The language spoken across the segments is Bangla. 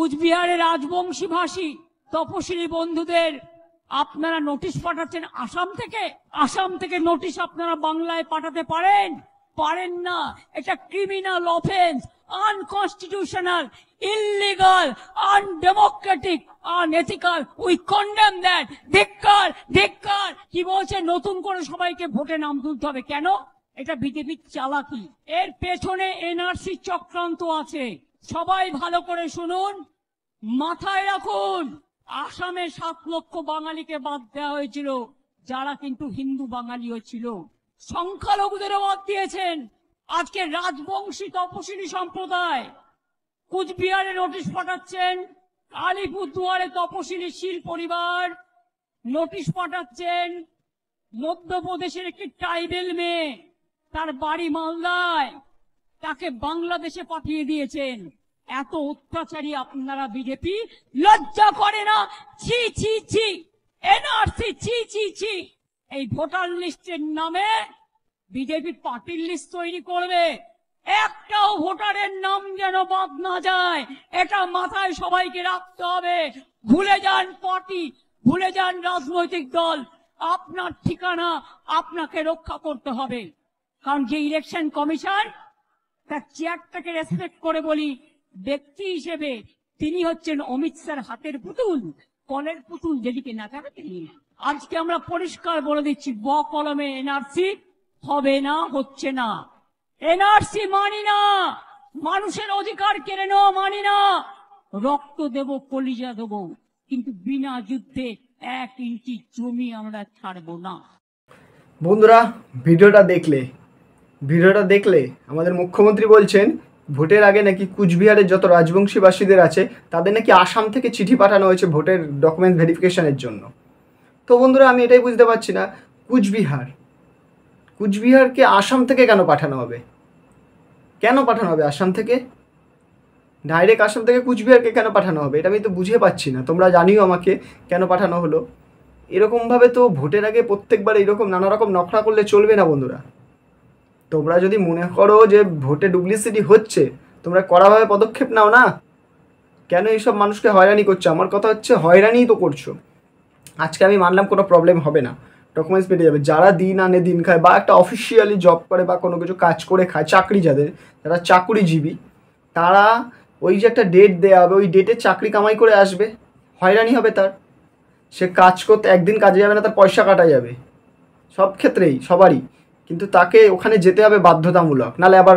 কুচবিহারের রাজবংশী ভাষী তপশিলি বন্ধুদের আপনারা নোটিশ পাঠাচ্ছেন আসাম থেকে নোটিশ আপনারা বাংলায় পাঠাতে পারেন না। এটা criminal offence, unconstitutional, illegal, undemocratic, unethical. We condemn that. ধিক্কার। কি বলছে, নতুন করে সবাইকে ভোটে নাম তুলতে হবে। কেন? এটা বিজেপির চালাকি। এর পেছনে এনআরসি চক্রান্ত আছে। সবাই ভালো করে শুনুন, মাথায় রাখুন। আসামে 7 লক্ষ বাঙালিকে বাদ দেওয়া হয়েছিল, যারা কিন্তু হিন্দু বাঙালিও ছিল। সংখ্যালঘুদেরও বাদ দিয়েছেন। আজকে রাজবংশী তপশিলি সম্প্রদায় কুচবিহারে নোটিশ পাঠাচ্ছেন, আলিপুরদুয়ারে তপশিলি শীল পরিবার নোটিশ পাঠাচ্ছেন, মধ্যপ্রদেশের একটি ট্রাইবেল মেয়ে, তার বাড়ি মালদায়, তাকে বাংলাদেশে পাঠিয়ে দিয়েছেন। এত অত্যাচারী আপনারা বিজেপি, লজ্জা করে না? ছি ছি ছি। এনআরসি, ছি ছি ছি। এই ভোটার লিস্টের নামে বিজেপি পার্টির লিস্ট তৈরি করবে, একটাও ভোটারের নাম যেন বাদ না যায়, এটা মাথায় সবাইকে রাখতে হবে। ভুলে যান পার্টি, ভুলে যান রাজনৈতিক দল, আপনার ঠিকানা আপনাকে রক্ষা করতে হবে। কারণ যে ইলেকশন কমিশন, তার চেয়ারটাকে রেসপেক্ট করে বলি, ব্যক্তি হিসেবে তিনি হচ্ছেন অমিত শাহর হাতের পুতুল, কলের পুতুল, যেদিকে না যাবে তিনি। আজকে আমরা পরিষ্কার বলে দিচ্ছি, কলমে এনআরসি হবে না, হচ্ছে না। এনআরসি মানি না, মানুষের অধিকার কেড়ে নেওয়া মানি না। রক্ত দেব, কলিজা দেব, কিন্তু বিনা যুদ্ধে 1 ইঞ্চি জমি আমরা ছাড়বো না। বন্ধুরা, ভিডিওটা দেখলে আমাদের মুখ্যমন্ত্রী বলছেন ভোটের আগে নাকি কুচবিহারের যত রাজবংশীবাসীদের আছে তাদের নাকি আসাম থেকে চিঠি পাঠানো হয়েছে ভোটের ডকুমেন্ট ভেরিফিকেশনের জন্য। তো বন্ধুরা, আমি এটাই বুঝতে পারছি না, কুচবিহারকে আসাম থেকে কেন পাঠানো হবে? আসাম থেকে ডাইরেক্ট আসাম থেকে কুচবিহারকে কেন পাঠানো হবে? এটা আমি তো বুঝে পাচ্ছি না। তোমরা জানিও আমাকে কেন পাঠানো হলো। এরকমভাবে তো ভোটের আগে প্রত্যেকবার এইরকম নানা রকম নখরা করলে চলবে না বন্ধুরা। তোমরা যদি মনে করো যে ভোটে ডুপ্লিসিটি হচ্ছে, তোমরা কড়াভাবে পদক্ষেপ নাও না। কেন এইসব মানুষকে হয়রানি করছো? আমার কথা হচ্ছে, হয়রানিই তো করছো। আজকে আমি মানলাম কোনো প্রবলেম হবে না, ডকুমেন্টস পেয়ে যাবে। যারা দিন আনে দিন খায়, বা একটা অফিসিয়ালি জব করে বা কোনো কিছু কাজ করে খায়, যারা চাকুরিজীবী, তারা ওই যে একটা ডেট দেওয়া হবে, ওই ডেটে চাকরি কামাই করে আসবে, হয়রানি হবে তার। সে কাজ করতে একদিন কাজে যাবে না, তার পয়সা কাটা যাবে, সব ক্ষেত্রেই সবারই। কিন্তু তাকে ওখানে যেতে হবে বাধ্যতামূলক, নাহলে আবার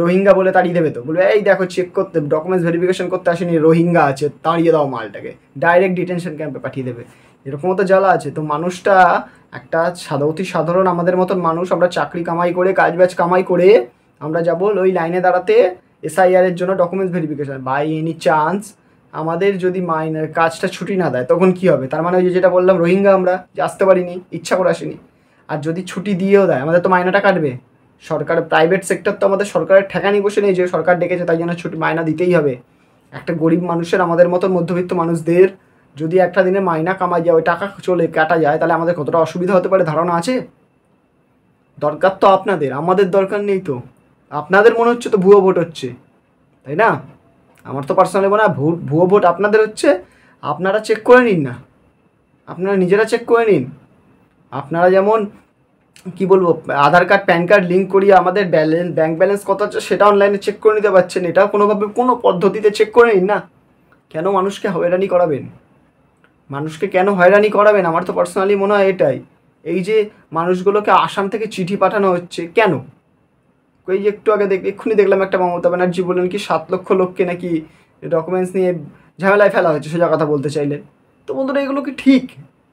রোহিঙ্গা বলে তাড়িয়ে দেবে। তো বলবে, এই দেখো চেক করতে, ডকুমেন্টস ভেরিফিকেশন করতে আসেনি, রোহিঙ্গা আছে, তাড়িয়ে দাও মালটাকে, ডাইরেক্ট ডিটেনশন ক্যাম্পে পাঠিয়ে দেবে। এরকমও তো জ্বালা আছে। তো মানুষটা একটা অতি সাধারণ আমাদের মতন মানুষ, আমরা চাকরি কামাই করে, কাজবাজ কামাই করে আমরা যাবো ওই লাইনে দাঁড়াতে SIR এর জন্য, documents verification. By any chance আমাদের যদি মাইনের কাজটা ছুটি না দেয়, তখন কি হবে? তার মানে ওই যেটা বললাম, রোহিঙ্গা আমরা, যে আসতে পারিনি, ইচ্ছা করে আসিনি। আর যদি ছুটি দিয়েও দেয়, আমাদের তো মাইনাটা কাটবে সরকার। প্রাইভেট সেক্টর তো আমাদের সরকারের ঠেকানি বসে নেই যে সরকার ডেকেছে তাই জন্য ছুটি মাইনা দিতেই হবে। একটা গরিব মানুষের, আমাদের মতন মধ্যবিত্ত মানুষদের যদি একটা দিনে মাইনা কামাই যায়, ওই টাকা কাটা যায়, তাহলে আমাদের কতটা অসুবিধা হতে পারে ধারণা আছে? দরকার তো আপনাদের, আমাদের দরকার নেই তো। আপনাদের মনে হচ্ছে তো ভুয়ো ভোট হচ্ছে, তাই না? আমার তো পার্সোনালি মনে হয় ভুয়ো ভোট আপনাদের হচ্ছে। আপনারা চেক করে নিন না, আপনারা নিজেরা চেক করে নিন। আপনারা যেমন কি বলবো, আধার কার্ড প্যান কার্ড লিঙ্ক করিয়ে আমাদের ব্যাংক ব্যালেন্স কত আছে সেটা অনলাইনে চেক করে নিতে পারছেন, এটাও কোনোভাবে কোনো পদ্ধতিতে চেক করে নিন না। কেন মানুষকে হয়রানি করাবেন? আমার তো পার্সোনালি মনে হয় এটাই। এই যে মানুষগুলোকে আসাম থেকে চিঠি পাঠানো হচ্ছে কেন? ওই যে একটু আগে এক্ষুনি দেখলাম একটা মমতা ব্যানার্জি বললেন কি 7 লক্ষ লোককে নাকি ডকুমেন্টস নিয়ে ঝামেলায় ফেলা হচ্ছে, সোজা কথা বলতে চাইলেন। তো বন্ধুরা, এগুলো কি ঠিক?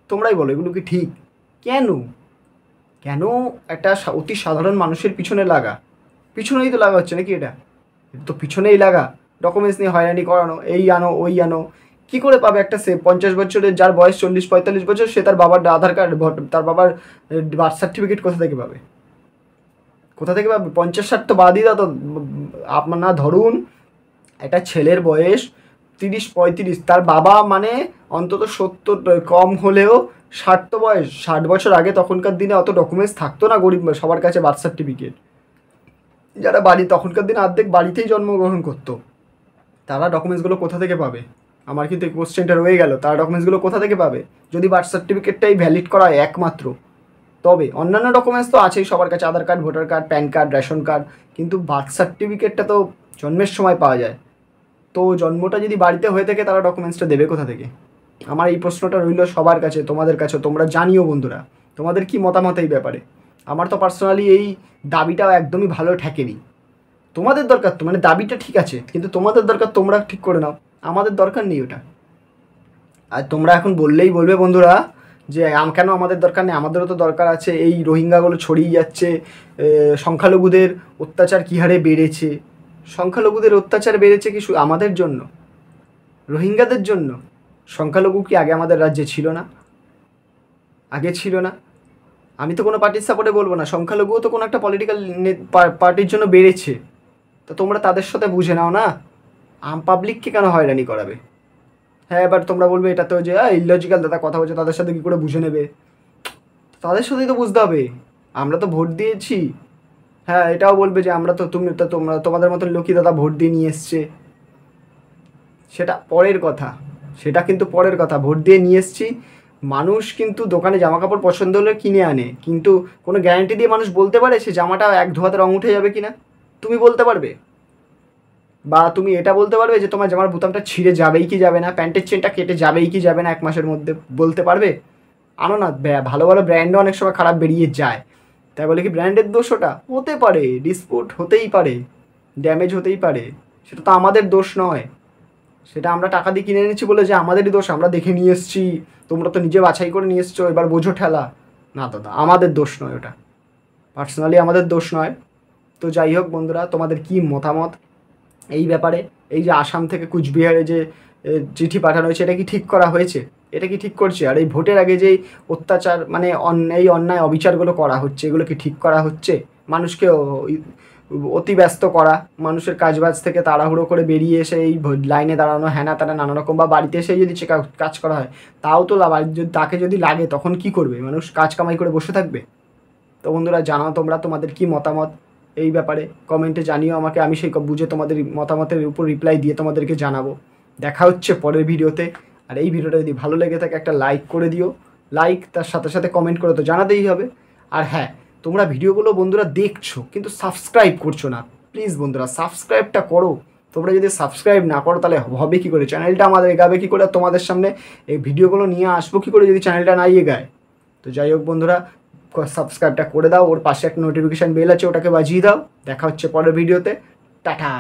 তোমরাই বলো, এগুলো কি ঠিক? কেন একটা অতি সাধারণ মানুষের পিছনেই তো লাগা হচ্ছে নাকি? এটা তো পিছনেই লাগা, ডকুমেন্টস নিয়ে হয়রানি করানো, এই আনো ওই আনো। কী করে পাবে একটা 50 বছরের, যার বয়স 40-45 বছর, সে তার বাবার আধার কার্ড, তার বাবার বার্থ সার্টিফিকেট কোথা থেকে পাবে? 50-60 তো বাদই দাও। তো আপনার ধরুন একটা ছেলের বয়স 30-35, তার বাবা মানে অন্তত 70, কম হলেও 60 তো বয়স। 60 বছর আগে তখনকার দিনে অত ডকুমেন্টস থাকতো না গরিব সবার কাছে, বার্থ সার্টিফিকেট। যারা তখনকার দিনে অর্ধেক বাড়িতেই জন্মগ্রহণ করতো, তারা ডকুমেন্টসগুলো কোথা থেকে পাবে? আমার কিন্তু এই কোশ্চেনটা রয়ে গেল, তারা ডকুমেন্টসগুলো কোথা থেকে পাবে? যদি বার্থ সার্টিফিকেটটাই ভ্যালিড করা হয় একমাত্র, তবে অন্যান্য ডকুমেন্টস তো আছেই সবার কাছে, Aadhaar card, voter card, PAN card, ration card, কিন্তু বার্থ সার্টিফিকেটটা তো জন্মের সময় পাওয়া যায়। তো জন্মটা যদি বাড়িতে হয়ে থাকে তারা ডকুমেন্টসটা দেবে কোথা থেকে? আমার এই প্রশ্নটা রইল সবার কাছে, তোমাদের কাছে, তোমরা জানিও বন্ধুরা তোমাদের কি মতামত এই ব্যাপারে। আমার তো পার্সোনালি এই দাবিটা একদমই ভালো ঠেকেনি। তোমাদের দরকার তো, মানে দাবিটা ঠিক আছে, কিন্তু তোমাদের দরকার তোমরা ঠিক করে নাও, আমাদের দরকার নেই ওটা। আর তোমরা এখন বললেই বলবে বন্ধুরা যে কেন আমাদের দরকার নেই, আমাদেরও তো দরকার আছে, এই রোহিঙ্গাগুলো ছড়িয়ে যাচ্ছে, সংখ্যালঘুদের অত্যাচার কী হারে বেড়েছে। সংখ্যালঘুদের অত্যাচার বেড়েছে কি আমাদের জন্য, রোহিঙ্গাদের জন্য? সংখ্যালঘু কি আগে আমাদের রাজ্যে ছিল না? আগে ছিল না? আমি তো কোনো পার্টির সাপোর্টে বলবো না, সংখ্যালঘুও তো কোনো একটা পলিটিক্যাল পার্টির জন্য বেড়েছে। তো তোমরা তাদের সাথে বুঝে নাও না, আম পাবলিককে কেন হয়রানি করাবে? হ্যাঁ, এবার তোমরা বলবে এটা তো যে ইললজিক্যাল দাদা কথা বলছে, তাদের সাথে কী করে বুঝে নেবে? তাদের সাথেই তো বুঝতে হবে, আমরা তো ভোট দিয়েছি। হ্যাঁ, এটাও বলবে যে আমরা তো তোমরা তোমাদের মতন লোকই দাদা ভোট দিয়ে নিয়ে এসছে। সেটা পরের কথা, সেটা কিন্তু পরের কথা। ভোট দিয়ে নিয়ে এসছি, মানুষ কিন্তু দোকানে জামা কাপড় পছন্দ হলে কিনে আনে, কিন্তু কোনো গ্যারান্টি দিয়ে মানুষ বলতে পারে সে জামাটা এক ধোয়াতে রং উঠে যাবে কি না? তুমি বলতে পারবে? বা তুমি এটা বলতে পারবে যে তোমার জামার বোতামটা ছিঁড়ে যাবেই কি যাবে না, প্যান্টের চেনটা কেটে যাবেই কি যাবে না 1 মাসের মধ্যে? বলতে পারবে? আনো না, ভালো ভালো ব্র্যান্ডও অনেক সময় খারাপ বেরিয়ে যায়, তাই বলে কি ব্র্যান্ডের দোষ ওটা? হতে পারে, ডিসপুট হতেই পারে, ড্যামেজ হতেই পারে, সেটা তো আমাদের দোষ নয়। সেটা আমরা টাকা দিয়ে কিনে এনেছি বলে যে আমাদেরই দোষ, আমরা দেখে নিয়ে এসেছি, তোমরা তো নিজে বাছাই করে নিয়ে এসছো, এবার বোঝো ঠেলা। না দাদা, আমাদের দোষ নয় ওটা, পার্সোনালি আমাদের দোষ নয়। তো যাই হোক বন্ধুরা, তোমাদের কি মতামত এই ব্যাপারে? এই যে আসাম থেকে কুচবিহারে যে চিঠি পাঠানো হয়েছে, এটা কি ঠিক করা হয়েছে? এটা কি ঠিক করছে? আর এই ভোটের আগে যেই অত্যাচার, মানে এই অন্যায় অবিচারগুলো করা হচ্ছে, এগুলো কি ঠিক করা হচ্ছে? মানুষকে অতি ব্যস্ত করা, মানুষের কাজবাজ থেকে তাড়াহুড়ো করে বেরিয়ে এসে এই লাইনে দাঁড়ানো, হ্যানা তারা নানা রকম, বা বাড়িতে এসে যদি কাজ করা হয় তাও তো তাকে যদি লাগে তখন কি করবে? মানুষ কাজ কামাই করে বসে থাকবে? তো বন্ধুরা জানাও তোমরা তোমাদের কি মতামত এই ব্যাপারে, কমেন্টে জানিও আমাকে, আমি সেই বুঝে তোমাদের মতামতের উপর রিপ্লাই দিয়ে তোমাদেরকে জানাবো। দেখা হচ্ছে পরের ভিডিওতে। আর এই ভিডিওটা যদি ভালো লেগে থাকে একটা লাইক করে দিও, লাইক তার সাথে সাথে কমেন্ট করে তো জানাতেই হবে। আর হ্যাঁ, তোমরা ভিডিওগুলো বন্ধুরা দেখছো কিন্তু সাবস্ক্রাইব করছো না, প্লিজ বন্ধুরা সাবস্ক্রাইবটা করো। তোমরা যদি সাবস্ক্রাইব না করো তাহলে হবে কী করে, চ্যানেলটা আমাদের এগাবে কী করে, আর তোমাদের সামনে এই ভিডিওগুলো নিয়ে আসবো কী করে যদি চ্যানেলটা না এগায়? তো যাই হোক বন্ধুরা, সাবস্ক্রাইবটা করে দাও, ওর পাশে একটা নোটিফিকেশান বেল আছে ওটাকে বাজিয়ে দাও। দেখা হচ্ছে পরের ভিডিওতে, টাটা।